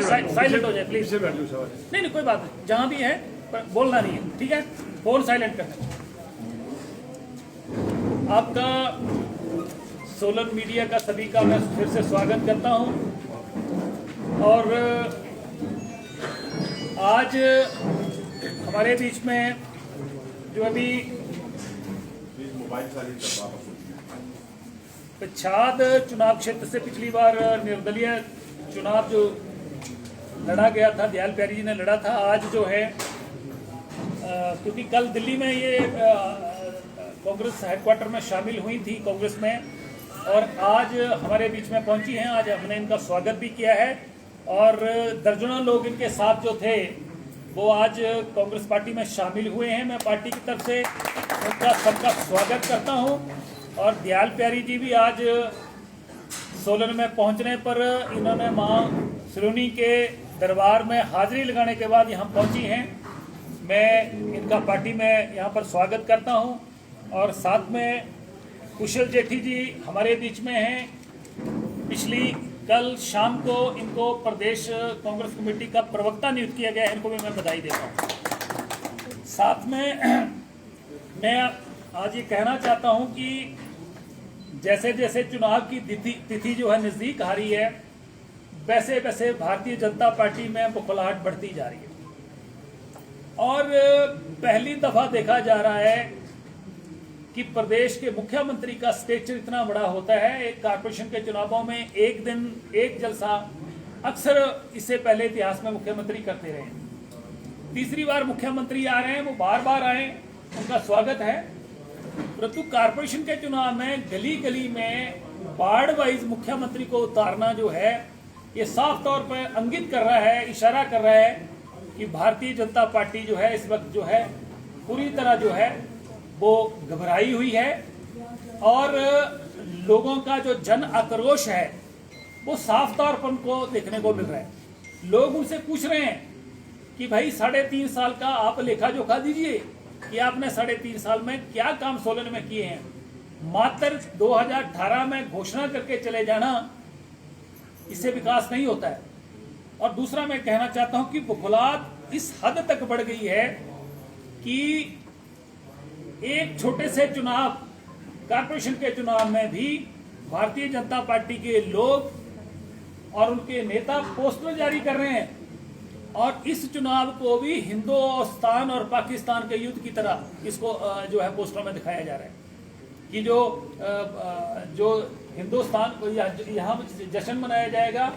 Silent हो जाए please. नहीं नहीं कोई बात नहीं, जहाँ भी है पर बोलना नहीं है, ठीक है? फोन साइलेंट करना। आपका सोलन मीडिया का सभी का मैं फिर से स्वागत करता हूँ। और आज हमारे बीच में जो अभी पच्छाद चुनाव क्षेत्र से पिछली बार निर्दलीय चुनाव जो लड़ा गया था, दयाल प्यारी जी ने लड़ा था, आज जो है क्योंकि कल दिल्ली में ये कांग्रेस हेडक्वार्टर में शामिल हुई थी कांग्रेस में, और आज हमारे बीच में पहुंची हैं। आज हमने इनका स्वागत भी किया है और दर्जनों लोग इनके साथ जो थे वो आज कांग्रेस पार्टी में शामिल हुए हैं। मैं पार्टी की तरफ से उनका सबका स्वागत करता हूं। और दयाल प्यारी जी भी आज सोलन में पहुंचने पर इन्होंने मां सलोनी के दरबार में हाजिरी लगाने के बाद यहां पहुंची हैं। मैं इनका पार्टी में यहां पर स्वागत करता हूं। और साथ में कुशल जेठी जी हमारे बीच में हैं। कल शाम को इनको प्रदेश कांग्रेस कमेटी का प्रवक्ता नियुक्त किया गया है, इनको भी मैं बधाई देता हूं। साथ में मैं आज ये कहना चाहता हूं कि जैसे जैसे चुनाव की तिथि जो है नज़दीक आ रही है, वैसे वैसे भारतीय जनता पार्टी में बुखलाहट बढ़ती जा रही है। और पहली दफ़ा देखा जा रहा है कि प्रदेश के मुख्यमंत्री का स्टेचर इतना बड़ा होता है। एक कारपोरेशन के चुनावों में एक दिन एक जलसा अक्सर इससे पहले इतिहास में मुख्यमंत्री करते रहे हैं। तीसरी बार मुख्यमंत्री आ रहे हैं, वो बार बार आए, उनका स्वागत है। परंतु कारपोरेशन के चुनाव में गली गली में वार्ड वाइज मुख्यमंत्री को उतारना जो है, ये साफ तौर पर इंगित कर रहा है, इशारा कर रहा है कि भारतीय जनता पार्टी जो है इस वक्त जो है पूरी तरह जो है वो घबराई हुई है। और लोगों का जो जन आक्रोश है वो साफ तौर पर उनको देखने को मिल रहा है। लोग उनसे पूछ रहे हैं कि भाई 3.5 साल का आप लेखा जोखा दीजिए कि आपने 3.5 साल में क्या काम सोलन में किए हैं। मात्र 2018 में घोषणा करके चले जाना, इससे विकास नहीं होता है। और दूसरा मैं कहना चाहता हूं कि बुखलाहट इस हद तक बढ़ गई है कि एक छोटे से चुनाव, कारपोरेशन के चुनाव में भी भारतीय जनता पार्टी के लोग और उनके नेता पोस्टर जारी कर रहे हैं। और इस चुनाव को भी हिंदुस्तान और पाकिस्तान के युद्ध की तरह इसको जो है पोस्टरों में दिखाया जा रहा है कि जो हिंदुस्तान को यहाँ जश्न मनाया जाएगा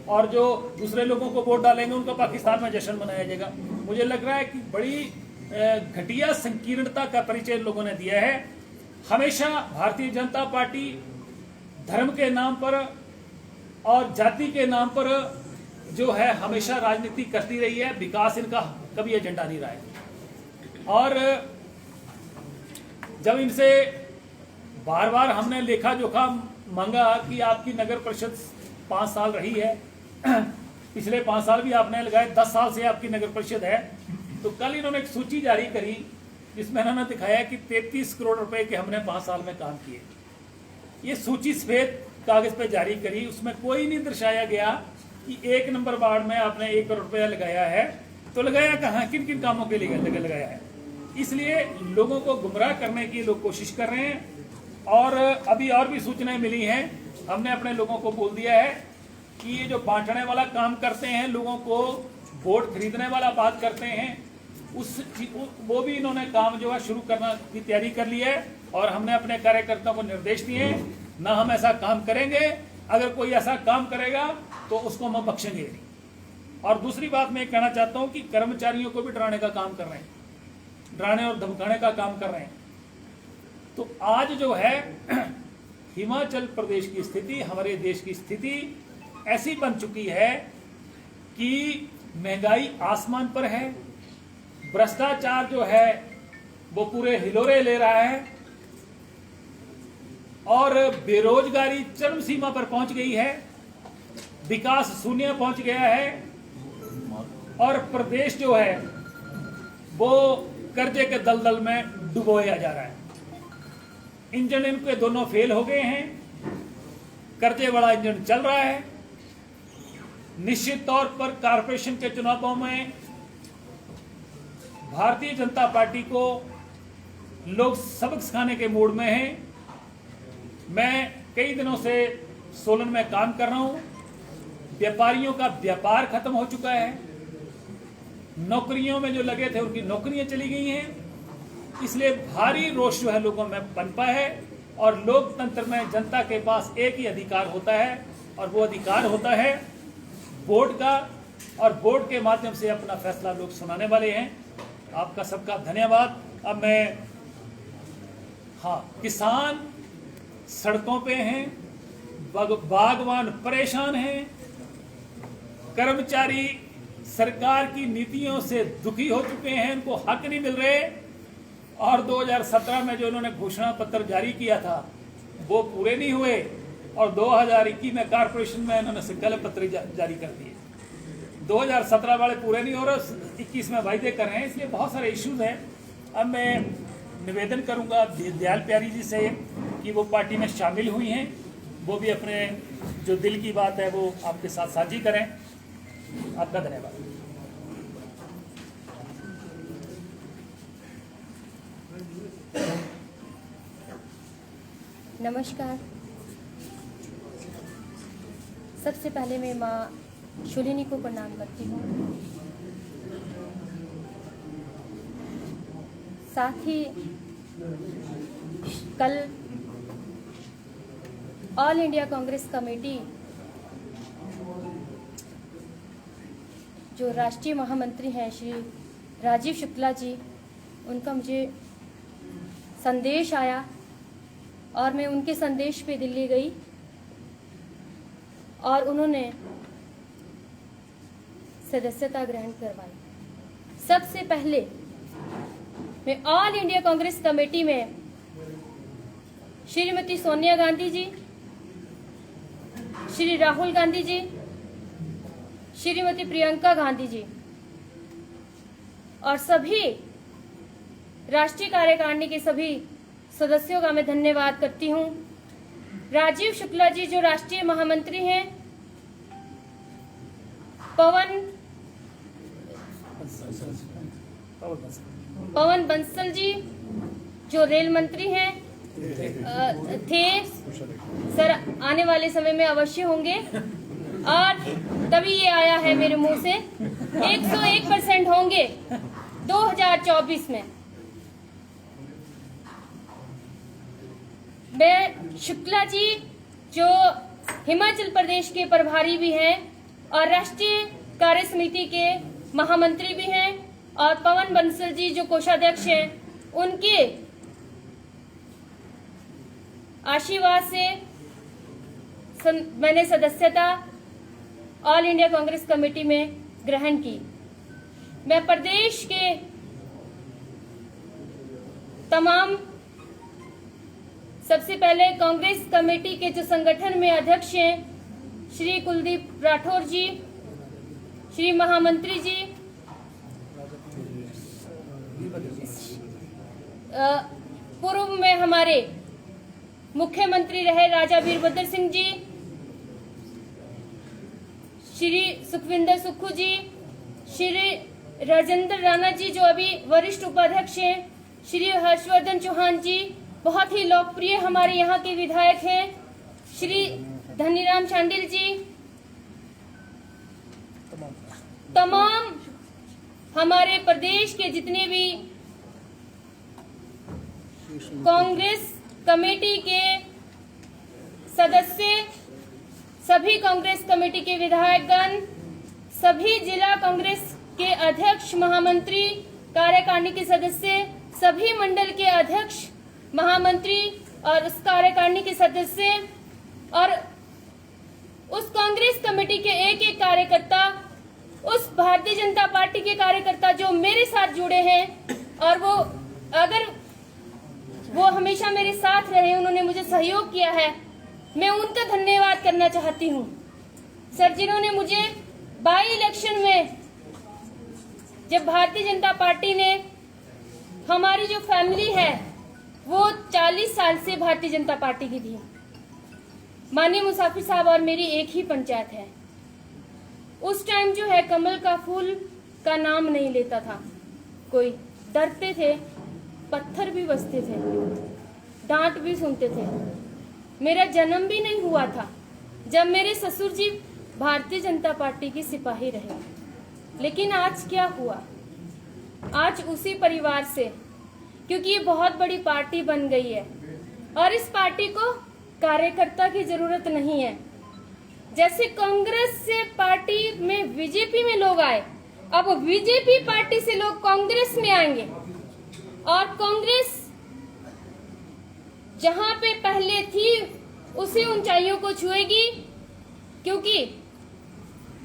और जो दूसरे लोगों को वोट डालेंगे उनको पाकिस्तान में जश्न मनाया जाएगा। मुझे लग रहा है कि बड़ी घटिया संकीर्णता का परिचय लोगों ने दिया है। हमेशा भारतीय जनता पार्टी धर्म के नाम पर और जाति के नाम पर जो है हमेशा राजनीति करती रही है। विकास इनका कभी एजेंडा नहीं रहा है। और जब इनसे बार बार हमने लेखा जोखा मांगा कि आपकी नगर परिषद 5 साल रही है, पिछले 5 साल भी आपने लगाए, 10 साल से आपकी नगर परिषद है, तो कल इन्होंने एक सूची जारी करी जिसमें इन्होंने दिखाया कि 33 करोड़ रुपए के हमने 5 साल में काम किए। ये सूची सफेद कागज पे जारी करी, उसमें कोई नहीं दर्शाया गया कि 1 नंबर वार्ड में आपने 1 करोड़ रुपया लगाया है, तो लगाया कहाँ, किन किन कामों के लिए लगाया है। इसलिए लोगों को गुमराह करने की लोग कोशिश कर रहे हैं। और अभी और भी सूचनाएं मिली हैं, हमने अपने लोगों को बोल दिया है कि ये जो बांटने वाला काम करते हैं, लोगों को वोट खरीदने वाला बात करते हैं, वो भी इन्होंने काम जो है शुरू करना की तैयारी कर ली है। और हमने अपने कार्यकर्ताओं को निर्देश दिए ना हम ऐसा काम करेंगे, अगर कोई ऐसा काम करेगा तो उसको हम बख्शेंगे नहीं। और दूसरी बात मैं कहना चाहता हूं कि कर्मचारियों को भी डराने का काम कर रहे हैं, डराने और धमकाने का काम कर रहे हैं। तो आज जो है हिमाचल प्रदेश की स्थिति, हमारे देश की स्थिति ऐसी बन चुकी है कि महंगाई आसमान पर है, भ्रष्टाचार जो है वो पूरे हिलोरे ले रहा है और बेरोजगारी चरम सीमा पर पहुंच गई है, विकास शून्य पहुंच गया है और प्रदेश जो है वो कर्जे के दलदल में डुबोया जा रहा है। इंजन इनके दोनों फेल हो गए हैं, कर्जे वाला इंजन चल रहा है निश्चित तौर पर कारपोरेशन के चुनावों में भारतीय जनता पार्टी को लोग सबक सिखाने के मूड में हैं। मैं कई दिनों से सोलन में काम कर रहा हूं। व्यापारियों का व्यापार खत्म हो चुका है, नौकरियों में जो लगे थे उनकी नौकरियां चली गई हैं, इसलिए भारी रोष जो है लोगों में पनपा है। और लोकतंत्र में जनता के पास एक ही अधिकार होता है और वो अधिकार होता है वोट का, और वोट के माध्यम से अपना फैसला लोग सुनाने वाले हैं। आपका सबका धन्यवाद। अब मैं किसान सड़कों पे हैं, बागवान परेशान हैं, कर्मचारी सरकार की नीतियों से दुखी हो चुके हैं, उनको हक नहीं मिल रहे, और 2017 में जो उन्होंने घोषणा पत्र जारी किया था वो पूरे नहीं हुए, और 2021 में कारपोरेशन में उन्होंने संकल्प पत्र जारी कर दिए। 2017 वाले पूरे नहीं हो रहे, 21 में वायदे कर रहे हैं, इसलिए बहुत सारे इश्यूज हैं। अब मैं निवेदन करूंगा दयाल प्यारी जी से कि वो पार्टी में शामिल हुई हैं, वो भी अपने जो दिल की बात है वो आपके साथ साझी करें। आपका धन्यवाद। नमस्कार। सबसे पहले मैं माँ शूलिनी को प्रणाम करती हूँ। साथ ही कल ऑल इंडिया कांग्रेस कमेटी जो राष्ट्रीय महामंत्री हैं श्री राजीव शुक्ला जी, उनका मुझे संदेश आया और मैं उनके संदेश पे दिल्ली गई और उन्होंने सदस्यता ग्रहण करवाई। सबसे पहले मैं ऑल इंडिया कांग्रेस कमेटी में श्रीमती सोनिया गांधी जी, श्री राहुल गांधी जी, श्रीमती प्रियंका गांधी जी और सभी राष्ट्रीय कार्यकारिणी के सभी सदस्यों का मैं धन्यवाद करती हूं। राजीव शुक्ला जी जो राष्ट्रीय महामंत्री हैं, पवन बंसल जी जो रेल मंत्री हैं थे, सर आने वाले समय में अवश्य होंगे, और तभी ये आया है मेरे मुंह से 101% होंगे 2024 में। मैं शुक्ला जी जो हिमाचल प्रदेश के प्रभारी भी हैं और राष्ट्रीय कार्य समिति के महामंत्री भी हैं, और पवन बंसल जी जो कोषाध्यक्ष हैं, उनके आशीर्वाद से मैंने सदस्यता ऑल इंडिया कांग्रेस कमेटी में ग्रहण की। मैं प्रदेश के तमाम, सबसे पहले कांग्रेस कमेटी के जो संगठन में अध्यक्ष हैं श्री कुलदीप राठौर जी, श्री महामंत्री जी, पूर्व में हमारे मुख्यमंत्री रहे राजा वीरभद्र सिंह जी, श्री सुखविंदर सुक्खू जी, श्री राजेंद्र राणा जी जो अभी वरिष्ठ उपाध्यक्ष हैं, श्री हर्षवर्धन चौहान जी बहुत ही लोकप्रिय हमारे यहाँ के विधायक हैं, श्री धनीराम शांडिल जी, तमाम हमारे प्रदेश के जितने भी कांग्रेस कमेटी के सदस्य, सभी कांग्रेस कमेटी के विधायकगण, सभी जिला कांग्रेस के अध्यक्ष, महामंत्री, कार्यकारिणी के सदस्य, सभी मंडल के अध्यक्ष, महामंत्री और उस कार्यकारिणी के सदस्य और उस कांग्रेस कमेटी के एक एक कार्यकर्ता, उस भारतीय जनता पार्टी के कार्यकर्ता जो मेरे साथ जुड़े हैं और वो अगर वो हमेशा मेरे साथ रहे, उन्होंने मुझे सहयोग किया है, मैं उनका धन्यवाद करना चाहती हूँ। सर जिन्होंने मुझे बाई इलेक्शन में, जब भारतीय जनता पार्टी ने, हमारी जो फैमिली है वो 40 साल से भारतीय जनता पार्टी की थी, माननीय मुसाफिर साहब और मेरी एक ही पंचायत है, उस टाइम जो है कमल का फूल का नाम नहीं लेता था कोई, डरते थे, पत्थर भी बजते थे, डांट भी सुनते थे। मेरा जन्म भी नहीं हुआ था जब मेरे ससुर जी भारतीय जनता पार्टी की सिपाही रहे। लेकिन आज क्या हुआ, आज उसी परिवार से, क्योंकि ये बहुत बड़ी पार्टी बन गई है और इस पार्टी को कार्यकर्ता की जरूरत नहीं है। जैसे कांग्रेस से पार्टी में बीजेपी में लोग आए, अब बीजेपी पार्टी से लोग कांग्रेस में आएंगे और कांग्रेस जहां पे पहले थी उसी ऊंचाइयों को छुएगी। क्योंकि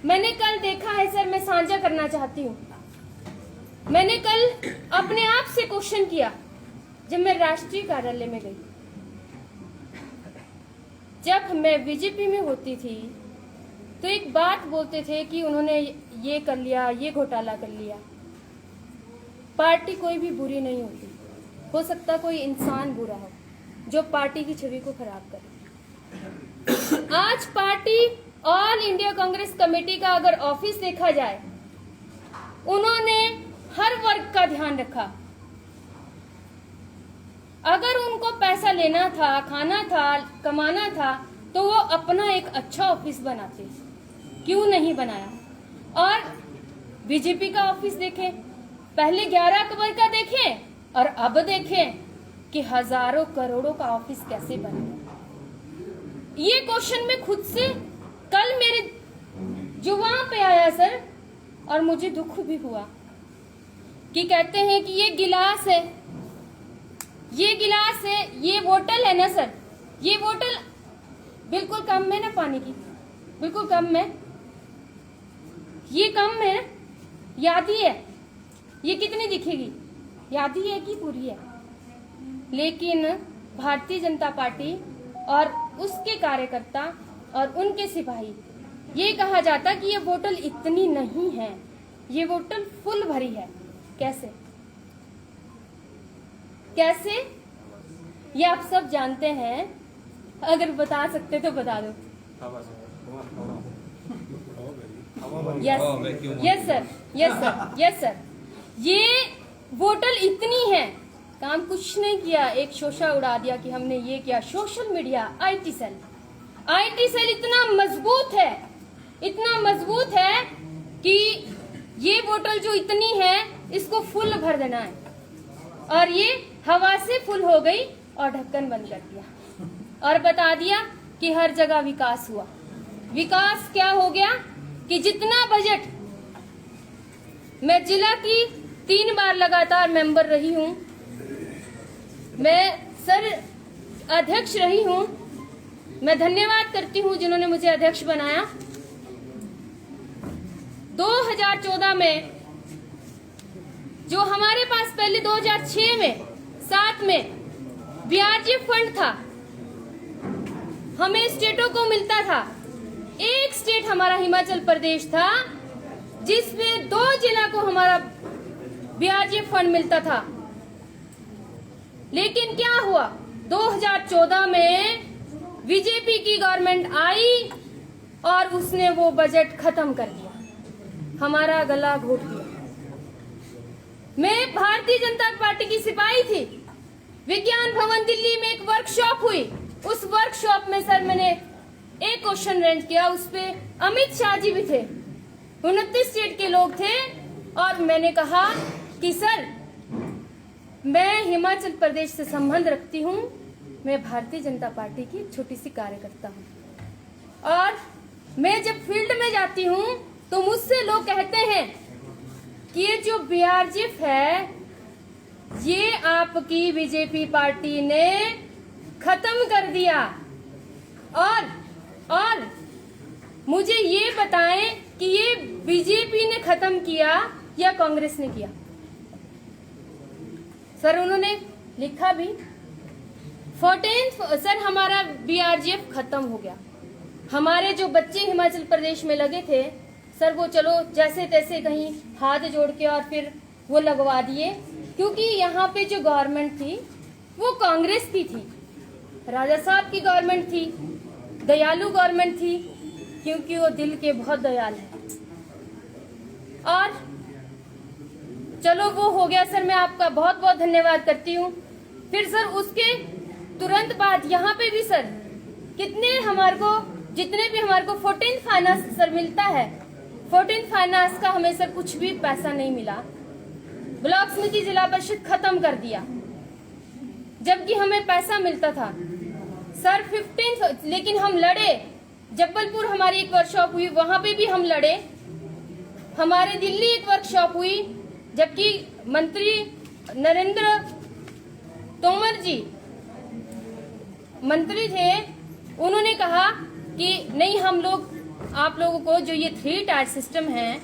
मैंने कल देखा है सर, मैं साझा करना चाहती हूँ, मैंने कल अपने आप से क्वेश्चन किया जब मैं राष्ट्रीय कार्यालय में गई। जब मैं बीजेपी में होती थी तो एक बात बोलते थे कि उन्होंने ये कर लिया, ये घोटाला कर लिया। पार्टी कोई भी बुरी नहीं होती, हो सकता कोई इंसान बुरा हो जो पार्टी की छवि को खराब करे। आज party all India Congress committee का अगर ऑफिस देखा जाए, उन्होंने हर वर्ग का ध्यान रखा। अगर उनको पैसा लेना था, खाना था, कमाना था, तो वो अपना एक अच्छा ऑफिस बनाते, क्यों नहीं बनाया। और बीजेपी का ऑफिस देखें, पहले 11 अक्टूबर का देखें और अब देखें कि हजारों करोड़ों का ऑफिस कैसे बने। ये क्वेश्चन में खुद से कल मेरे जुबान पे आया सर, और मुझे दुख भी हुआ कि कहते हैं कि ये गिलास है, ये गिलास है, ये बोतल है ना सर, ये बोतल बिल्कुल कम है ना पानी की, बिल्कुल कम है, ये कम है, याद ही है, ये कितनी दिखेगी, याद ही है कि पूरी है। लेकिन भारतीय जनता पार्टी और उसके कार्यकर्ता और उनके सिपाही, ये कहा जाता कि ये बोतल इतनी नहीं है, ये बोतल फुल भरी है। कैसे कैसे ये आप सब जानते हैं, अगर बता सकते तो बता दो। Yes sir, yes sir, yes sir. ये बोतल इतनी है, काम कुछ नहीं किया, एक शोषा उड़ा दिया कि हमने ये किया। सोशल मीडिया, आईटी सेल इतना मजबूत है, इतना मजबूत है कि ये बोतल जो इतनी है इसको फुल भर देना है, और ये हवा से फुल हो गई और ढक्कन बंद कर दिया और बता दिया कि हर जगह विकास हुआ। विकास क्या हो गया कि जितना बजट, मैं जिला की 3 बार लगातार मेंबर रही हूं, मैं सर अध्यक्ष रही हूं, मैं धन्यवाद करती हूं जिन्होंने मुझे अध्यक्ष बनाया। 2014 में जो हमारे पास पहले 2006 में 7 में ब्याज फंड था, हमें स्टेटों को मिलता था। एक स्टेट हमारा हिमाचल प्रदेश था जिसमें 2 जिला को हमारा ब्याज फंड मिलता था। लेकिन क्या हुआ, 2014 में बीजेपी की गवर्नमेंट आई और उसने वो बजट खत्म कर दिया, हमारा गला घोट दिया। मैं भारतीय जनता पार्टी की सिपाही थी। विज्ञान भवन दिल्ली में एक वर्कशॉप हुई, उस वर्कशॉप में सर मैंने एक क्वेश्चन रेंज किया, उस पे अमित शाह जी भी थे, 29 स्टेट के लोग थे, और मैंने कहा कि सर मैं हिमाचल प्रदेश से संबंध रखती हूँ, मैं भारतीय जनता पार्टी की छोटी सी कार्यकर्ता हूँ, और मैं जब फील्ड में जाती हूँ तो मुझसे लोग कहते हैं कि ये जो बीआरजीएफ है ये आपकी बीजेपी पार्टी ने खत्म कर दिया। और मुझे ये बताएं कि ये बीजेपी ने खत्म किया या कांग्रेस ने किया। सर उन्होंने लिखा भी 14 सर हमारा बीआरजीएफ खत्म हो गया। हमारे जो बच्चे हिमाचल प्रदेश में लगे थे सर, वो चलो जैसे तैसे कहीं हाथ जोड़ के और फिर वो लगवा दिए, क्योंकि यहाँ पे जो गवर्नमेंट थी वो कांग्रेस की थी, राजा साहब की गवर्नमेंट थी, दयालु गवर्नमेंट थी, क्योंकि वो दिल के बहुत दयाल है। चलो वो हो गया सर, मैं आपका बहुत बहुत धन्यवाद करती हूँ। फिर सर उसके तुरंत बाद यहाँ पे भी सर कितने हमारे को, जितने भी हमारे को 14th फाइनेंस सर मिलता है, 14th फाइनेंस का हमें सर कुछ भी पैसा नहीं मिला। ब्लॉक समिति जिला परिषद खत्म कर दिया, जबकि हमें पैसा मिलता था सर 15th। लेकिन हम लड़े, जबलपुर हमारी एक वर्कशॉप हुई, वहां पे भी हम लड़े। हमारे दिल्ली एक वर्कशॉप हुई, जबकि मंत्री नरेंद्र तोमर जी मंत्री थे, उन्होंने कहा कि नहीं, हम लोग आप लोगों को जो ये 3 टायर सिस्टम है,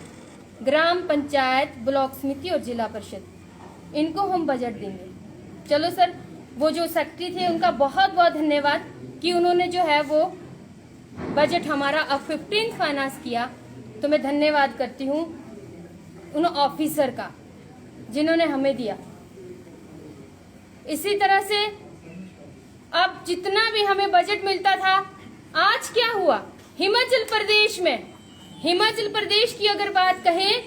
ग्राम पंचायत, ब्लॉक समिति और जिला परिषद, इनको हम बजट देंगे। चलो सर, वो जो सेक्रेटरी थे उनका बहुत बहुत धन्यवाद कि उन्होंने जो है वो बजट हमारा अब 15th फाइनेंस किया। तो मैं धन्यवाद करती हूँ उन ऑफिसर का जिन्होंने हमें दिया। इसी तरह से अब जितना भी हमें बजट मिलता था, आज क्या हुआ हिमाचल प्रदेश में, हिमाचल प्रदेश की अगर बात कहें,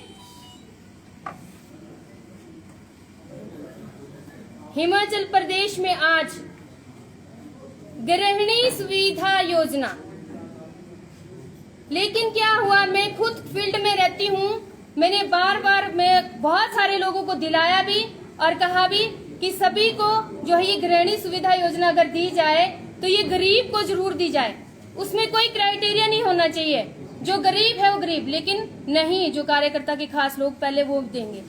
हिमाचल प्रदेश में आज गृहिणी सुविधा योजना, लेकिन क्या हुआ, मैं खुद फील्ड में रहती हूँ, मैंने बार मैं बहुत सारे लोगों को दिलाया भी और कहा भी कि सभी को जो है ये गृहिणी सुविधा योजना अगर दी जाए तो ये गरीब को जरूर दी जाए, उसमें कोई क्राइटेरिया नहीं होना चाहिए, जो गरीब है वो गरीब, लेकिन नहीं, जो कार्यकर्ता के खास लोग पहले वो देंगे।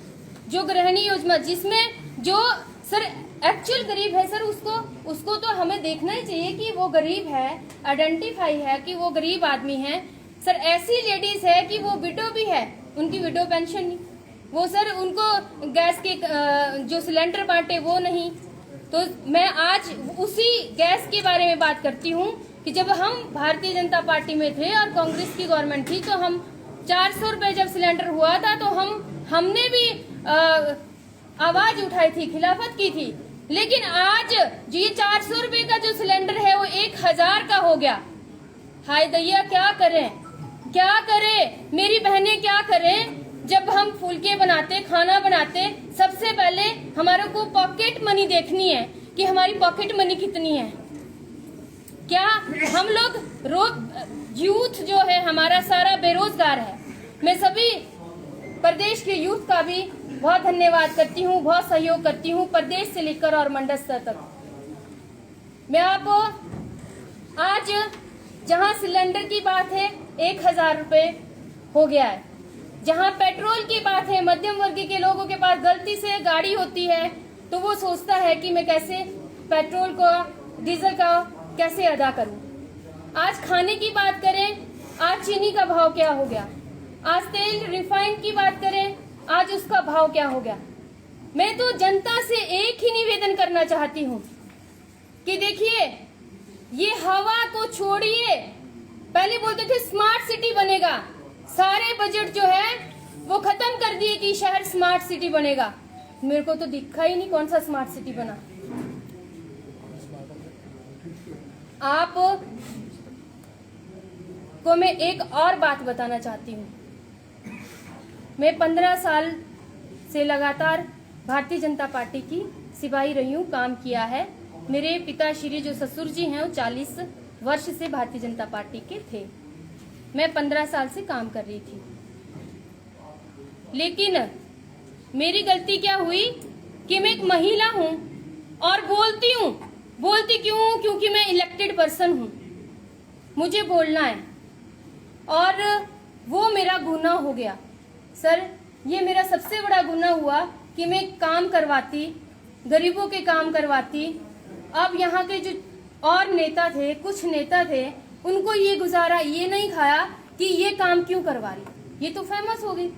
जो गृहिणी योजना जिसमें जो सर एक्चुअल गरीब है सर, उसको तो हमें देखना ही चाहिए कि वो गरीब है, आइडेंटिफाई है कि वो गरीब आदमी है। सर ऐसी लेडीज है कि वो विडो भी है, उनकी विडो पेंशन नहीं, वो सर उनको गैस के जो सिलेंडर बांटे वो नहीं। तो मैं आज उसी गैस के बारे में बात करती हूँ कि जब हम भारतीय जनता पार्टी में थे और कांग्रेस की गवर्नमेंट थी, तो हम 400 रुपए जब सिलेंडर हुआ था तो हमने भी आवाज उठाई थी, खिलाफत की थी। लेकिन आज जो ये 400 रुपए का जो सिलेंडर है वो 1000 का हो गया। हाय दैया, क्या करें, क्या करें, मेरी बहनें क्या करें। जब हम फुलके बनाते, खाना बनाते, सबसे पहले हमारे को पॉकेट मनी देखनी है कि हमारी पॉकेट मनी कितनी है। क्या हम लोग यूथ जो है हमारा सारा बेरोजगार है। मैं सभी प्रदेश के यूथ का भी बहुत धन्यवाद करती हूँ, बहुत सहयोग करती हूँ, प्रदेश से लेकर और मंडल स्तर तक। मैं आपको आज जहाँ सिलेंडर की बात है 1000 रुपए हो गया है, जहाँ पेट्रोल की बात है, मध्यम वर्गीय के लोगों के पास गलती से गाड़ी होती है तो वो सोचता है कि मैं कैसे पेट्रोल को, डीजल का कैसे अदा करूं। आज खाने की बात करें, आज चीनी का भाव क्या हो गया, आज तेल रिफाइंड की बात करें, आज उसका भाव क्या हो गया। मैं तो जनता से एक ही निवेदन करना चाहती हूँ कि देखिए, ये हवा को छोड़िए, पहले बोलते थे स्मार्ट सिटी बनेगा, सारे बजट जो है वो खत्म कर दिए कि शहर स्मार्ट सिटी बनेगा। मेरे को तो दिखा ही नहीं कौन सा स्मार्ट सिटी बना। आप को मैं एक और बात बताना चाहती हूँ। मैं 15 साल से लगातार भारतीय जनता पार्टी की सिपाही रही हूँ, काम किया है। मेरे पिताश्री जो ससुर जी हैं वो 40 वर्ष से भारतीय जनता पार्टी के थे। मैं 15 साल से काम कर रही थी, लेकिन मेरी गलती क्या हुई कि मैं एक महिला हूँ और बोलती हूँ। बोलती क्यों? क्योंकि मैं इलेक्टेड पर्सन हूँ, मुझे बोलना है, और वो मेरा गुनाह हो गया। सर, ये मेरा सबसे बड़ा गुनाह हुआ कि मैं काम करवाती, गरीबों के काम करवाती। अब यहाँ के जो और नेता थे, कुछ नेता थे, उनको ये गुजारा ये नहीं खाया कि ये काम क्यों करवा रही, ये तो फेमस हो गई,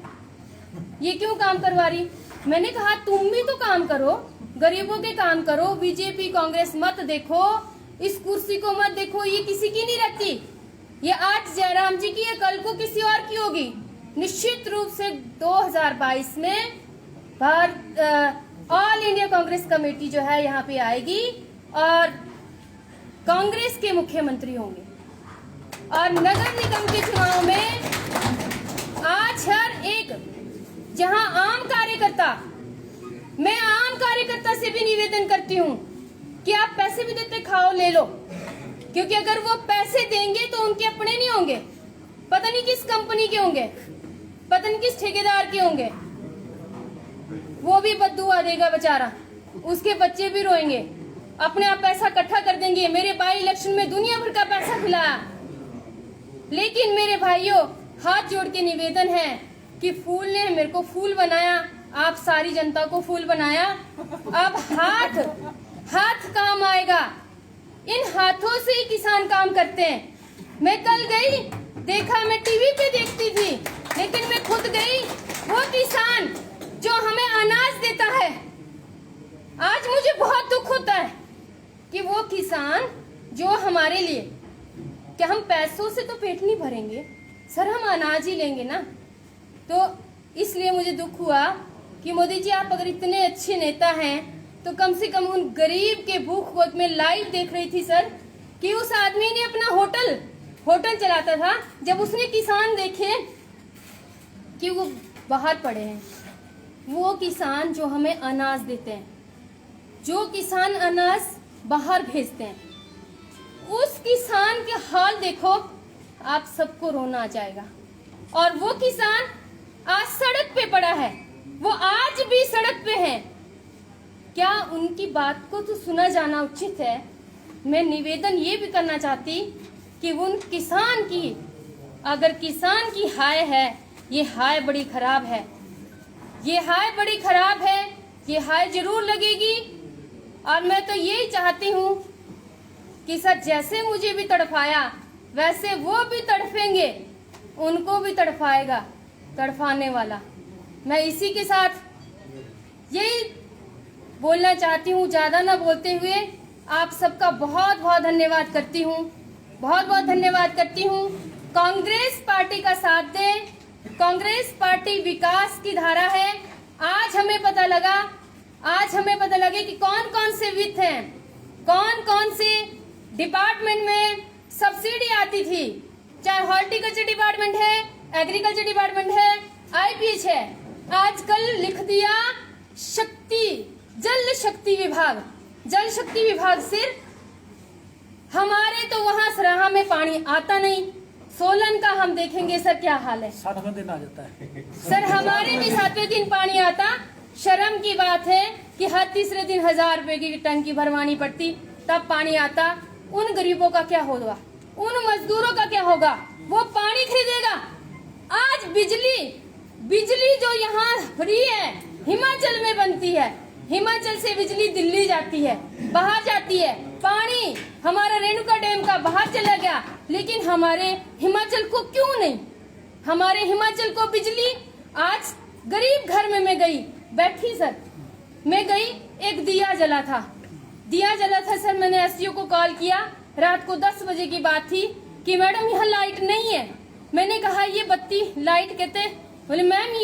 ये क्यों काम करवा रही। मैंने कहा तुम भी तो काम करो, गरीबों के काम करो, बीजेपी कांग्रेस मत देखो, इस कुर्सी को मत देखो, ये किसी की नहीं रहती। ये आज जयराम जी की है, कल को किसी और की होगी। निश्चित रूप से 2022 में ऑल इंडिया कांग्रेस कमेटी जो है यहाँ पे आएगी और कांग्रेस के मुख्यमंत्री होंगे। और नगर निगम के चुनाव में आज हर एक, जहां आम कार्यकर्ता मैं आम कार्यकर्ता से भी निवेदन करती हूँ कि आप पैसे भी देते खाओ ले लो, क्योंकि अगर वो पैसे देंगे तो उनके अपने नहीं होंगे, पता नहीं किस कंपनी के होंगे, पता नहीं किस ठेकेदार के होंगे। वो भी बद्दुआ देगा बेचारा, उसके बच्चे भी रोएंगे, अपने आप पैसा इकट्ठा कर देंगे। मेरे बाई इलेक्शन में दुनिया भर का पैसा खिलाया, लेकिन मेरे भाइयों हाथ जोड़ के निवेदन है कि फूल ने मेरे को फूल बनाया, आप सारी जनता को फूल बनाया, अब हाथ काम आएगा। इन हाथों से ही किसान काम करते हैं। मैं कल गई, देखा, मैं टीवी पे देखती थी, लेकिन मैं खुद गई, वो किसान जो हमें अनाज देता है, आज मुझे बहुत दुख होता है कि वो किसान जो हमारे लिए, क्या हम पैसों से तो पेट नहीं भरेंगे सर, हम अनाज ही लेंगे ना। तो इसलिए मुझे दुख हुआ कि मोदी जी आप अगर इतने अच्छे नेता हैं तो कम से कम उन गरीब के भूख वक्त में लाइव देख रही थी सर कि उस आदमी ने अपना होटल चलाता था, जब उसने किसान देखे कि वो बाहर पड़े हैं, वो किसान जो हमें अनाज देते हैं, जो किसान अनाज बाहर भेजते हैं, उस किसान के हाल देखो, आप सबको रोना आ जाएगा। और वो किसान आज सड़क पे पड़ा है, वो आज भी सड़क पे है। क्या उनकी बात को तो सुना जाना उचित है? मैं निवेदन ये भी करना चाहती कि उन किसान की, अगर किसान की हाय है, ये हाय बड़ी खराब है, ये हाय बड़ी खराब है, ये हाय जरूर लगेगी। और मैं तो यही चाहती हूँ कि सर जैसे मुझे भी तड़फाया वैसे वो भी तड़फेंगे, उनको भी तड़फाएगा तड़फाने वाला। मैं इसी के साथ यही बोलना चाहती हूँ, ज्यादा ना बोलते हुए आप सबका बहुत बहुत धन्यवाद करती हूँ, बहुत बहुत धन्यवाद करती हूँ। कांग्रेस पार्टी का साथ दें, कांग्रेस पार्टी विकास की धारा है। आज हमें पता लगे कि कौन कौन से वित्त हैं, कौन कौन से डिपार्टमेंट में सब्सिडी आती थी, चाहे हॉर्टिकल्चर डिपार्टमेंट है, एग्रीकल्चर डिपार्टमेंट है, आईपीएच है, आजकल लिख दिया जल शक्ति विभाग सिर्फ हमारे तो वहाँ सराहा में पानी आता नहीं। सोलन का हम देखेंगे सर क्या हाल है, 7वें दिन आ जाता है सर हमारे भी 7वें दिन पानी आता। शर्म की बात है कि हर तीसरे दिन 1000 रुपए की टंकी भरवानी पड़ती, तब पानी आता। उन गरीबों का क्या होगा, उन मजदूरों का क्या होगा, वो पानी खरीदेगा। आज बिजली जो यहाँ फ्री है, हिमाचल में बनती है, हिमाचल से बिजली दिल्ली जाती है, बाहर जाती है। पानी हमारा रेणुका डैम का बाहर चला गया, लेकिन हमारे हिमाचल को क्यों नहीं, हमारे हिमाचल को बिजली। आज गरीब घर में मैं गई, बैठी सर, मैं गई, एक दिया जला था सर। मैंने एसडीओ को कॉल किया, रात को 10 बजे की बात थी कि मैडम यहाँ लाइट नहीं है। मैंने कहा ये बत्ती लाइट कहते, बोले मैम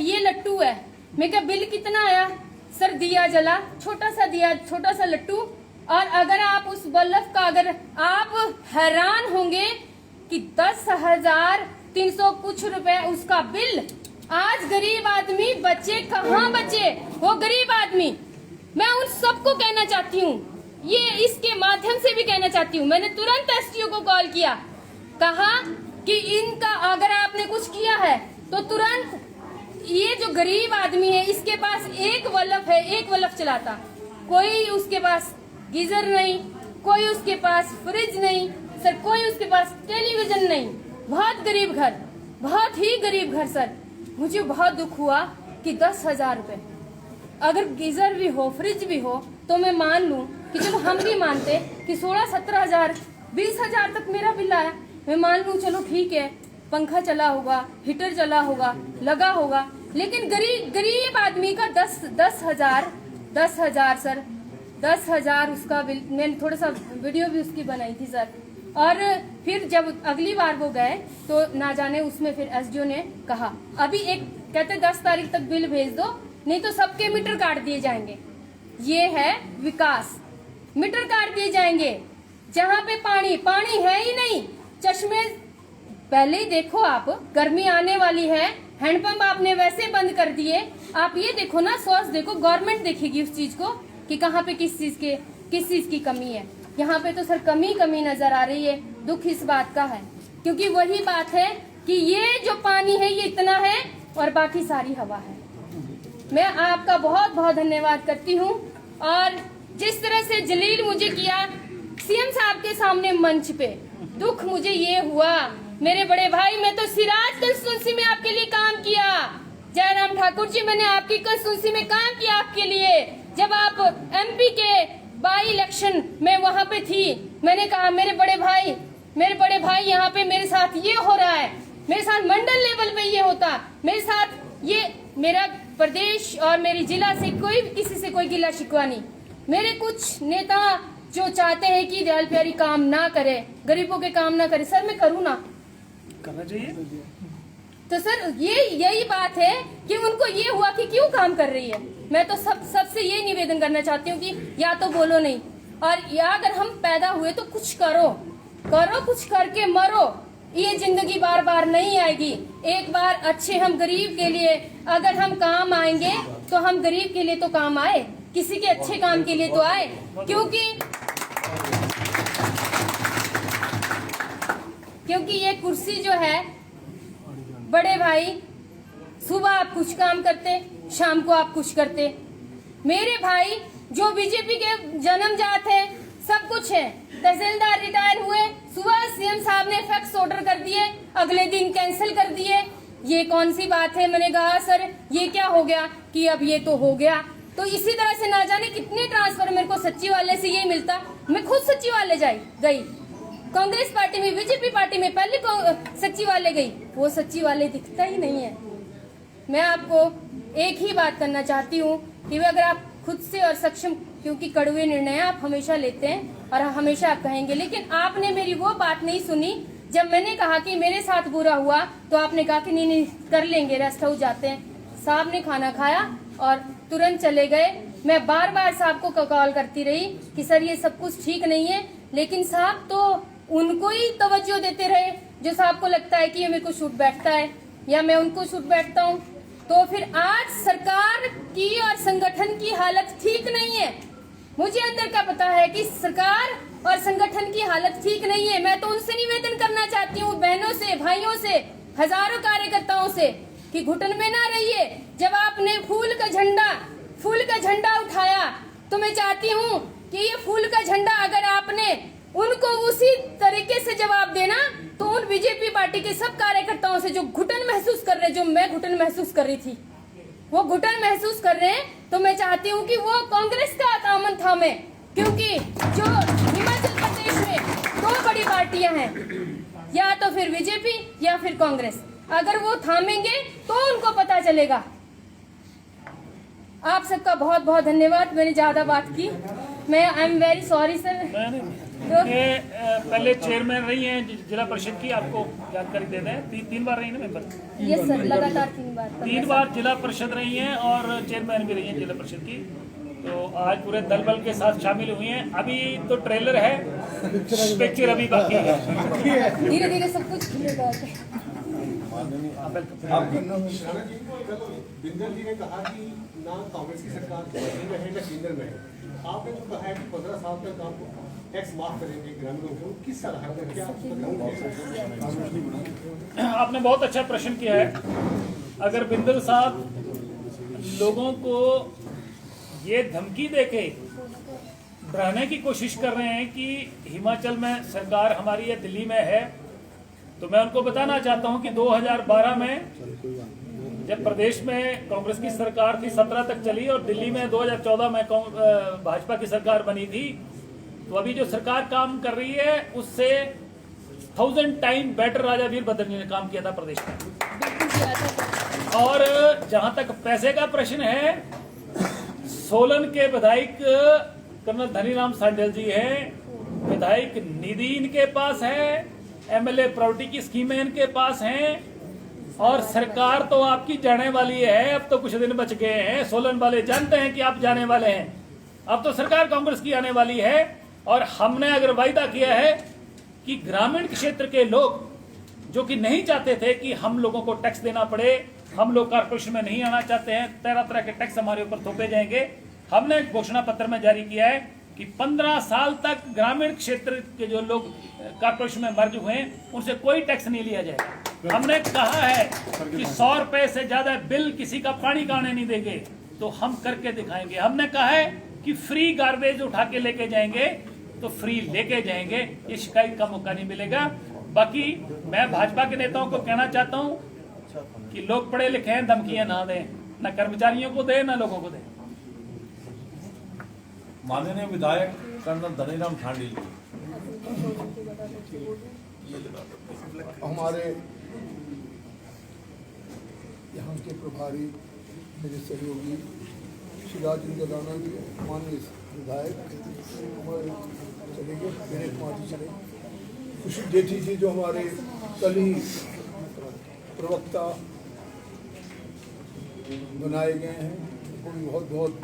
ये लट्टू है। मैं कहा बिल कितना आया? सर दिया जला, छोटा सा लट्टू। और अगर आप उस बल्ब का, अगर आप हैरान होंगे कि 10,300 कुछ रुपए उसका बिल। आज गरीब आदमी बचे कहाँ बचे, वो गरीब आदमी। मैं उन सबको कहना चाहती हूँ, ये इसके माध्यम से भी कहना चाहती हूँ, मैंने तुरंत एसडीओ को कॉल किया, कहा कि इनका अगर आपने कुछ किया है तो तुरंत, ये जो गरीब आदमी है इसके पास एक बल्ब है, एक बल्ब चलाता, कोई उसके पास गीजर नहीं, कोई उसके पास फ्रिज नहीं सर, कोई उसके पास टेलीविजन नहीं। बहुत गरीब घर, बहुत ही गरीब घर सर। मुझे बहुत दुख हुआ कि 10,000 रुपए, अगर गीजर भी हो, फ्रिज भी हो, तो मैं मान लूं कि चलो हम भी मानते कि 16-17,000, 20,000 तक मेरा बिल आया, मैं मान लूं चलो ठीक है, पंखा चला होगा, हीटर चला होगा, लगा होगा। लेकिन गरीब आदमी का 10,000 सर, 10,000 उसका बिल। मैंने थोड़ा सा वीडियो भी उसकी बनाई थी सर। और फिर जब अगली बार वो गए तो ना जाने उसमें फिर एसडीओ ने कहा अभी कहते 10 तारीख तक बिल भेज दो, नहीं तो सबके मीटर काट दिए जाएंगे। ये है विकास, मीटर काट दिए जाएंगे। जहाँ पे पानी है ही नहीं, चश्मे, पहले ही देखो आप, गर्मी आने वाली है, हैंडपंप आपने वैसे बंद कर दिए। आप ये देखो ना, सोर्स देखो, गवर्नमेंट देखेगी उस चीज को कि कहाँ पे किस चीज की कमी है। यहाँ पे तो सर कमी नजर आ रही है। दुख इस बात का है, क्योंकि वही बात है कि ये जो पानी है ये इतना है और बाकी सारी हवा है। मैं आपका बहुत बहुत धन्यवाद करती हूँ। और जिस तरह से जलील मुझे किया सीएम साहब के सामने मंच पे, दुख मुझे ये हुआ मेरे बड़े भाई, मैं तो सिराज कंस्टिट्यूंसी में आपके लिए काम किया। जयराम ठाकुर जी, मैंने आपकी कंस्टिट्यूंसी में काम किया आपके लिए। जब आप एमपी के बाई इलेक्शन में वहां पे थी, मैंने कहा मेरे बड़े भाई यहाँ पे मेरे साथ ये हो रहा है, मेरे साथ मंडल लेवल पे ये होता, मेरे साथ ये, मेरा प्रदेश और मेरी जिला से कोई किसी से कोई गिला शिकवा नहीं। मेरे कुछ नेता जो चाहते हैं कि दयाल प्यारी काम ना करे, गरीबों के काम ना करे, सर मैं करूँ ना, करना चाहिए। तो सर यही बात है कि उनको ये हुआ कि क्यों काम कर रही है। मैं तो सबसे ये निवेदन करना चाहती हूँ कि या तो बोलो नहीं, और या अगर हम पैदा हुए तो कुछ करो, कुछ करके मरो। ये जिंदगी बार बार नहीं आएगी। एक बार अच्छे हम गरीब के लिए अगर हम काम आएंगे तो हम गरीब के लिए तो काम आए, किसी के अच्छे काम के लिए तो आए। क्योंकि ये कुर्सी जो है बड़े भाई, सुबह आप कुछ काम करते, शाम को आप कुछ करते। मेरे भाई जो बीजेपी के जन्मजात है, सब कुछ है, तहसीलदार रिटायर हुए, सुबह सीएम साहब ने फैक्स ऑर्डर कर दिए, अगले दिन कैंसिल कर दिए। ये कौन सी बात है? मैंने कहा सर ये क्या हो गया कि अब ये तो हो गया। तो इसी तरह से ना जाने कितने ट्रांसफर मेरे को सचिवालय से ये मिलता। मैं खुद सचिवालय गई, कांग्रेस पार्टी में, बीजेपी पार्टी में पहले सचिवालय गई, वो सचिवालय दिखता ही नहीं है। मैं आपको एक ही बात करना चाहती हूँ कि अगर आप खुद से और सक्षम, क्योंकि कड़वे निर्णय आप हमेशा लेते हैं और हमेशा आप कहेंगे, लेकिन आपने मेरी वो बात नहीं सुनी। जब मैंने कहा कि मेरे साथ बुरा हुआ तो आपने कहा कि नहीं कर लेंगे, रेस्ट हाउस जाते हैं। साहब ने खाना खाया और तुरंत चले गए। मैं बार बार साहब को कॉल करती रही कि सर ये सब कुछ ठीक नहीं है, लेकिन साहब तो उनको ही तवज्जो देते रहे जो साहब को लगता है कि ये मेरे को सूट बैठता है या मैं उनको सूट बैठता हूँ। तो फिर आज सरकार की और संगठन की हालत ठीक नहीं है। मुझे अंदर का पता है कि सरकार और संगठन की हालत ठीक नहीं है। मैं तो उनसे निवेदन करना चाहती हूँ, बहनों से, भाइयों से, हजारों कार्यकर्ताओं से, कि घुटन में ना रहिए। जब आपने फूल का झंडा उठाया तो मैं चाहती हूँ कि ये फूल का झंडा अगर आपने उनको उसी तरीके से जवाब देना, तो उन बीजेपी पार्टी के सब कार्यकर्ताओं से जो घुटन महसूस कर रहे, जो मैं घुटन महसूस कर रही थी, वो घुटन महसूस कर रहे हैं, तो मैं चाहती हूँ कि वो कांग्रेस का दामन थामे। क्योंकि जो हिमाचल प्रदेश में दो बड़ी पार्टियां हैं, या तो फिर बीजेपी या फिर कांग्रेस, अगर वो थामेंगे तो उनको पता चलेगा। आप सबका बहुत बहुत धन्यवाद। मैंने ज्यादा बात की, मैं I am very sorry sir. पहले चेयरमैन रही हैं जिला परिषद की, आपको जानकारी दे दें, तीन बार रही हैं मेंबर। यस सर, लगातार 3 बार जिला परिषद रही हैं और चेयरमैन भी रही हैं जिला परिषद की। तो आज पूरे दल बल के साथ शामिल हुई हैं। अभी तो ट्रेलर है, पिक्चर अभी बाकी है, धीरे धीरे सब कुछ खुलेगा। बिंदल जी ने कहा कि ना कांग्रेस की सरकार दिल्ली में है ना केंद्र में है। आपने तो कहा है कि 15 साल तक आप टैक्स माफ करेंगे ग्रामीणों को, किस सलाह में क्या? आपने बहुत अच्छा प्रश्न किया है। अगर बिंदल साहब लोगों को ये धमकी देके डराने की कोशिश कर रहे हैं कि हिमाचल में सरकार हमारी या दिल्ली में है, तो मैं उनको बताना चाहता हूं कि 2012 में जब प्रदेश में कांग्रेस की सरकार थी 17 तक चली और दिल्ली में 2014 में भाजपा की सरकार बनी थी, तो अभी जो सरकार काम कर रही है उससे 1000 टाइम बेटर राजा वीरभद्र जी ने काम किया था प्रदेश में। और जहां तक पैसे का प्रश्न है, सोलन के विधायक कर्नल धनीराम सांडेल जी हैं, विधायक निधि इनके पास है, एमएलए प्रॉपर्टी की स्कीमें इनके पास हैं, और सरकार तो आपकी जाने वाली है। अब तो कुछ दिन बच गए हैं, सोलन वाले जानते हैं कि आप जाने वाले हैं। अब तो सरकार कांग्रेस की आने वाली है, और हमने अगर वायदा किया है कि ग्रामीण क्षेत्र के लोग जो कि नहीं चाहते थे कि हम लोगों को टैक्स देना पड़े, हम लोग कॉर्पोरेशन में नहीं आना चाहते हैं, तरह तरह के टैक्स हमारे ऊपर थोपे जाएंगे। हमने एक घोषणा पत्र में जारी किया है कि 15 साल तक ग्रामीण क्षेत्र के जो लोग कॉर्पोरेशन में मर्ज हुए हैं उनसे कोई टैक्स नहीं लिया जाएगा। हमने कहा है कि 100 रुपए से ज्यादा बिल किसी का पानी का आने नहीं देंगे, तो हम करके दिखाएंगे। हमने कहा है कि फ्री गार्बेज उठा के लेके जाएंगे तो फ्री लेके जाएंगे, ये शिकायत का मौका नहीं मिलेगा। बाकी मैं भाजपा के नेताओं को कहना चाहता हूं कि लोग पढ़े लिखे हैं, धमकियां ना दें, न कर्मचारियों को दें न लोगों को दें। माननीय विधायक कर्नल धनीराम ठांडी हमारे यहाँ के प्रभारी मेरे सहयोगी श्री राजेंद्र राणा जी, माननीय विधायक हमारे चले गए, विनय कुमार जी चले, कुशल जेठी जी जो हमारे कल ही प्रवक्ता बनाए गए हैं, उनको भी बहुत बहुत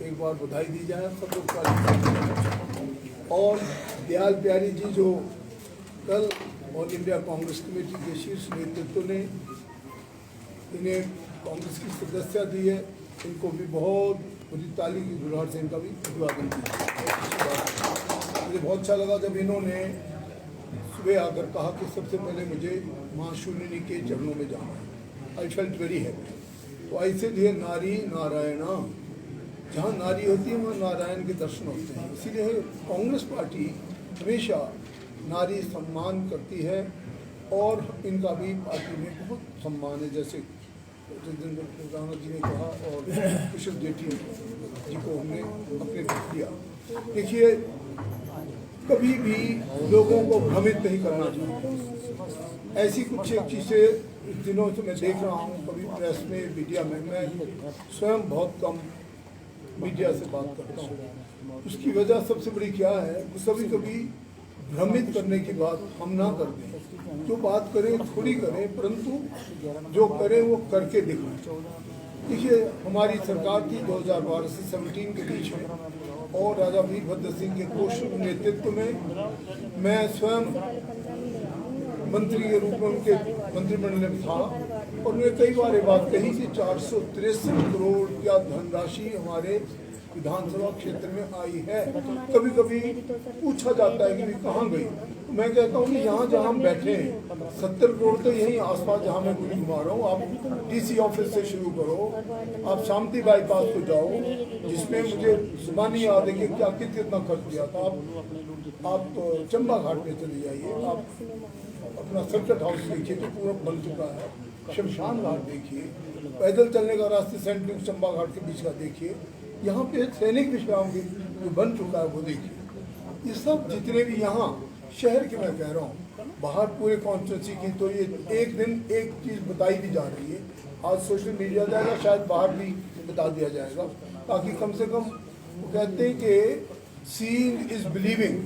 एक बार बधाई दी जाए सब लोग का। और दयाल प्यारी जी जो कल ऑल इंडिया कांग्रेस कमेटी के शीर्ष नेतृत्व ने इन्हें कांग्रेस की सदस्यता दी है, इनको भी बहुत बड़ी ताली की गुहार से इनका भी अभिवादन किया। मुझे बहुत अच्छा लगा जब इन्होंने सुबह आकर कहा कि सबसे पहले मुझे माँ शूलिनी के चरणों में जाना है। I felt very happy. तो ऐसे लिए नारी नारायणा, जहाँ नारी होती है वहाँ नारायण के दर्शन होते हैं। इसीलिए कांग्रेस पार्टी हमेशा नारी सम्मान करती है और इनका भी पार्टी में बहुत सम्मान है, जैसे राजेंद्र राणा जी ने कहा और कुशल जेठी जी को हमने अपने किया। देखिए, कभी भी लोगों को भ्रमित नहीं करना चाहिए। ऐसी कुछ एक चीज़ें इस दिनों से मैं देख रहा हूँ, कभी प्रेस में, मीडिया में, मैं स्वयं बहुत कम मीडिया से बात करता हूँ। उसकी वजह सबसे बड़ी क्या है, कभी कभी भ्रमित करने की बात हम ना कर दें। जो बात करें थोड़ी करें, परंतु जो करें वो करके दिखाएं। देखिए, हमारी सरकार थी 2012 से 17 के बीच में, और राजा वीरभद्र सिंह के कुशल नेतृत्व में मैं स्वयं मंत्री के रूप में उनके मंत्रिमंडल में था, और उन्हें कई बार ये बात कही कि 463 करोड़ का धनराशि हमारे विधानसभा क्षेत्र में आई है। कभी कभी पूछा जाता है कि कहाँ गई, तो मैं कहता हूँ कि यहाँ जहाँ हम बैठे हैं 70 करोड़ तो यहीं आसपास जहाँ मैं गोली घुमा रहा हूँ। आप डीसी ऑफिस से शुरू करो, आप शांति बाईपास को जाओ, जिसमें मुझे सुबह नहीं याद है कि क्या कितना खर्च किया था। आप चंबा घाट में चले जाइए, आप अपना सर्किट हाउस देखिए तो पूरा बन चुका है। शमशान घाट देखिए, पैदल चलने का रास्ते सेंट लुक चंबा घाट के बीच का देखिए, यहाँ पे सैनिक विश्राम भी जो बन चुका है वो देखिए। ये सब जितने भी यहाँ शहर के मैं कह रहा हूँ, बाहर पूरे कॉन्स्टिट्यूंसी की तो ये एक दिन एक चीज़ बताई भी जा रही है। आज सोशल मीडिया जाएगा, शायद बाहर भी बता दिया जाएगा, ताकि कम से कम वो कहते हैं कि सीइंग इज बिलीविंग,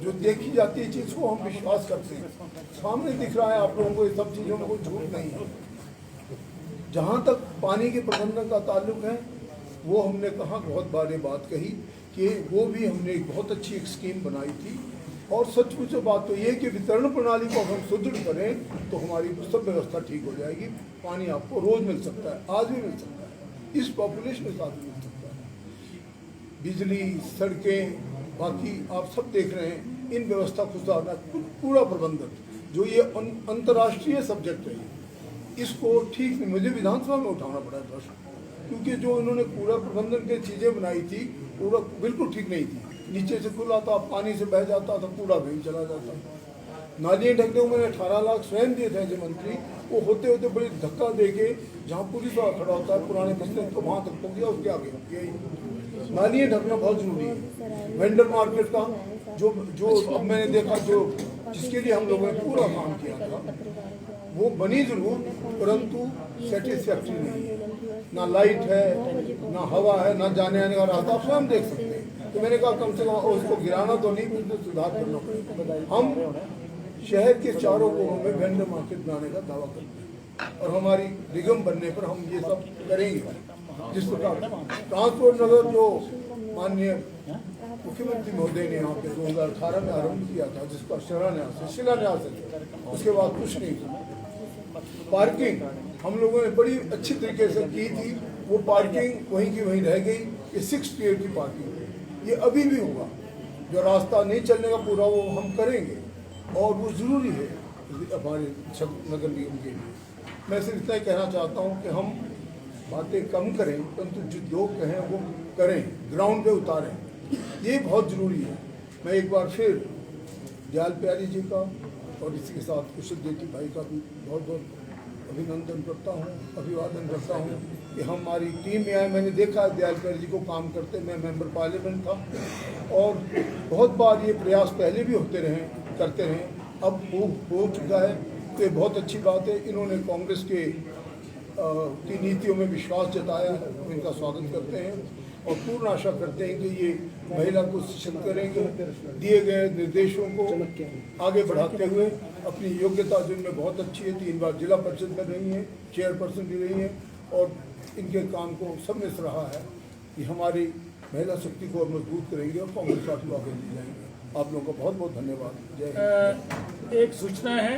जो देखी जाती है चीज़ को हम विश्वास करते हैं। सामने दिख रहा है आप लोगों को, ये सब चीज़ों में कोई झूठ नहीं है। जहाँ तक पानी के प्रबंधन का ताल्लुक है, वो हमने कहा बहुत बार ये बात कही कि वो भी हमने एक बहुत अच्छी एक स्कीम बनाई थी। और सचमुच बात तो ये कि वितरण प्रणाली को हम सुदृढ़ करें तो हमारी सब व्यवस्था ठीक हो जाएगी। पानी आपको रोज़ मिल सकता है, आज भी मिल सकता है, इस पॉपुलेशन के साथ मिल सकता है। बिजली, सड़कें, बाकी आप सब देख रहे हैं, इन व्यवस्था को सुधारना, पूरा प्रबंधन जो ये अंतर्राष्ट्रीय सब्जेक्ट है, इसको ठीक नहीं, मुझे विधानसभा में उठाना पड़ा प्रश्न, क्योंकि जो इन्होंने पूरा प्रबंधन की चीज़ें बनाई थी पूरा बिल्कुल ठीक नहीं थी। नीचे से खुला था, पानी से बह जाता था, कूड़ा भी चला जाता था। नालियाँ ढकने को मैंने 18 लाख स्वयं दिए थे जो मंत्री, वो होते होते बड़ी धक्का दे के जहाँ पुलिस वाला खड़ा होता है पुराने बिस्तर को वहाँ तक पहुँच गया, उसके आगे यही नालियाँ ढकना बहुत जरूरी है। वेंडर मार्केट का जो अब मैंने देखा, जो जिसके लिए हम लोगों ने पूरा काम किया था, वो बनी जरूर, परंतु सेटिस्फैक्ट्री नहीं है। ना लाइट है, ना हवा है, ना जाने आने का रास्ता, आप स्वयं देख सकते हैं। तो मैंने कहा कम से कम उसको गिराना तो नहीं, उसमें सुधार करना पड़ेगा। हम शहर के चारों कोनों में वेंडर मार्केट बनाने का दावा करते हैं, और हमारी निगम बनने पर हम ये सब करेंगे। जिस प्रकार ट्रांसपोर्ट नगर जो माननीय मुख्यमंत्री महोदय ने यहाँ पे 2018 में आरंभ किया था, जिसका शिलान्यास है, उसके बाद कुछ नहीं। पार्किंग हम लोगों ने बड़ी अच्छी तरीके से की थी। वो पार्किंग वहीं की वहीं रह गई। ये 6 टियर की पार्किंग है, ये अभी भी होगा। जो रास्ता नहीं चलने का पूरा वो हम करेंगे और वो ज़रूरी है हमारे नगर निगम के लिए। मैं सिर्फ इतना ही कहना चाहता हूँ कि हम बातें कम करें, परंतु जो लोग कहें वो करें, ग्राउंड पे उतारें, ये बहुत ज़रूरी है। मैं एक बार फिर दयाल प्यारी जी का और इसी के साथ कुशल जेठी भाई का भी बहुत बहुत अभिनंदन करता हूँ, अभिवादन करता हूँ कि हमारी टीम में आए। मैंने देखा दयाल प्यारी जी को काम करते, मैं मेंबर पार्लियामेंट था और बहुत बार ये प्रयास पहले भी होते रहे, करते रहे, अब वो हो चुका है तो ये बहुत अच्छी बात है। इन्होंने कांग्रेस के की नीतियों में विश्वास जताया है, इनका स्वागत करते हैं और पूर्ण आशा करते हैं कि ये महिला को सशक्त करेंगे, दिए गए निर्देशों को आगे बढ़ाते हुए। अपनी योग्यता जिनमें बहुत अच्छी है, 3 बार जिला परिषद में रही हैं, चेयरपर्सन भी रही हैं और इनके काम को सबने सराहा है कि हमारी महिला शक्ति को और मजबूत करेंगे और कांग्रेस पार्टी को आगे ले जाएंगे। आप लोगों का बहुत बहुत धन्यवाद। जय हिंद। एक सूचना है,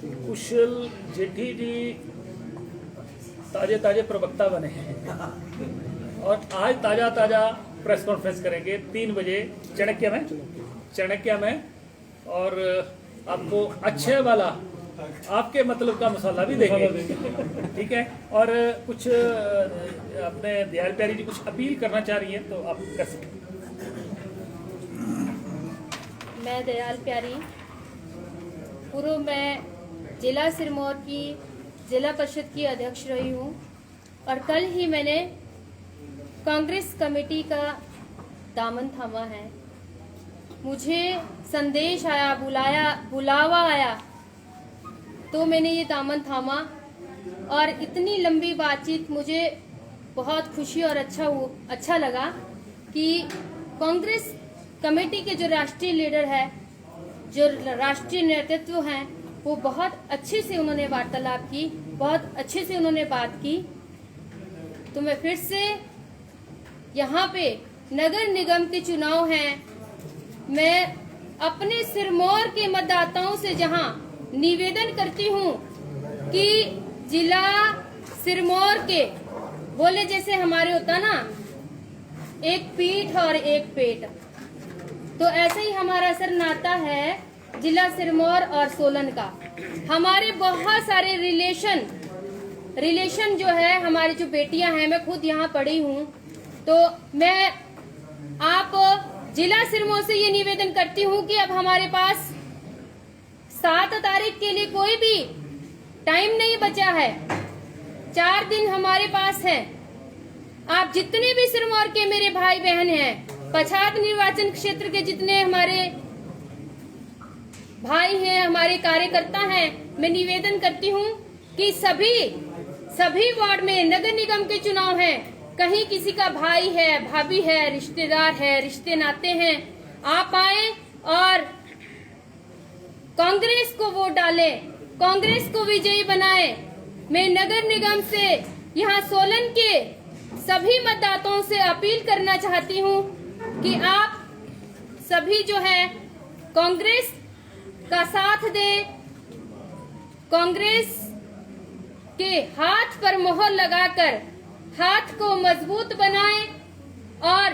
कुशल जेठी जी ताजे प्रवक्ता बने हैं और आज ताजा प्रेस कॉन्फ्रेंस करेंगे 3 बजे चाणक्य में और आपको अच्छे वाला आपके मतलब का मसाला भी देंगे, ठीक है। और कुछ अपने दयाल प्यारी जी कुछ अपील करना चाह रही है तो आप कर सकते हैं। मैं दयाल प्यारी, पूर्व मैं जिला सिरमौर की जिला परिषद की अध्यक्ष रही हूँ और कल ही मैंने कांग्रेस कमेटी का दामन थामा है। मुझे संदेश आया, बुलावा आया तो मैंने ये दामन थामा और इतनी लंबी बातचीत मुझे बहुत खुशी और अच्छा लगा कि कांग्रेस कमेटी के जो राष्ट्रीय लीडर है, जो राष्ट्रीय नेतृत्व हैं, वो बहुत अच्छे से उन्होंने वार्तालाप की, बहुत अच्छे से उन्होंने बात की। तो मैं फिर से यहाँ पे नगर निगम के चुनाव हैं, मैं अपने सिरमौर के मतदाताओं से जहाँ निवेदन करती हूँ कि जिला सिरमौर के बोले जैसे हमारे होता ना, एक पीठ और एक पेट, तो ऐसे ही हमारा सर नाता है जिला सिरमौर और सोलन का। हमारे बहुत सारे रिलेशन जो है, हमारी जो बेटियां हैं, मैं खुद यहाँ पढ़ी हूँ, तो मैं आप जिला सिरमौर से ये निवेदन करती हूँ कि अब हमारे पास 7 तारीख के लिए कोई भी टाइम नहीं बचा है, 4 दिन हमारे पास है। आप जितने भी सिरमौर के मेरे भाई बहन हैं, पछात निर्वाचन क्षेत्र के जितने हमारे भाई हैं, हमारे कार्यकर्ता हैं, मैं निवेदन करती हूं कि सभी वार्ड में नगर निगम के चुनाव हैं, कहीं किसी का भाई है, भाभी है, रिश्तेदार है, रिश्ते नाते हैं, आप आए और कांग्रेस को वोट डालें, कांग्रेस को विजयी बनाएं। मैं नगर निगम से यहाँ सोलन के सभी मतदाताओं से अपील करना चाहती हूँ कि आप सभी जो है कांग्रेस का साथ दें, कांग्रेस के हाथ पर मोहर लगाकर हाथ को मजबूत बनाएं और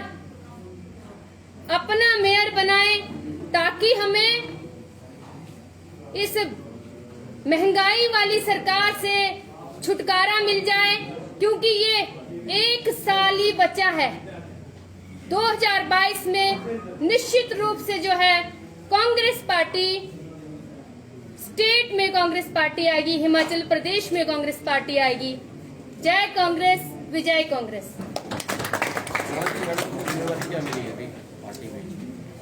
अपना मेयर बनाएं, ताकि हमें इस महंगाई वाली सरकार से छुटकारा मिल जाए, क्योंकि ये 1 साल ही बचा है। 2022 में निश्चित रूप से जो है कांग्रेस पार्टी, स्टेट में कांग्रेस पार्टी आएगी, हिमाचल प्रदेश में कांग्रेस पार्टी आएगी। जय कांग्रेस, विजय कांग्रेस।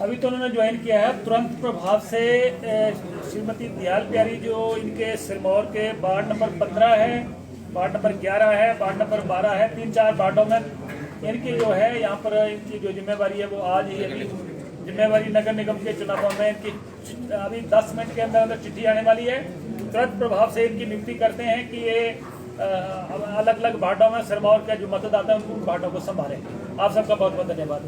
अभी तो उन्होंने ज्वाइन किया है, तुरंत प्रभाव से श्रीमती दयाल प्यारी जो इनके सिरमौर के वार्ड नंबर 15 है, वार्ड नंबर 11 है, वार्ड नंबर 12 है, 3-4 वार्डों में इनकी जो है यहाँ पर इनकी जो जिम्मेवारी है वो आज ही अभी जिम्मेवारी नगर निगम के चुनावों में इनकी अभी 10 मिनट के अंदर चिट्ठी आने वाली है। तुरंत प्रभाव से इनकी नियुक्ति करते हैं कि ये अलग अलग वार्डों में सिरमौर के जो मतदाता हैं उन वार्डों को संभालें। आप सबका बहुत बहुत धन्यवाद।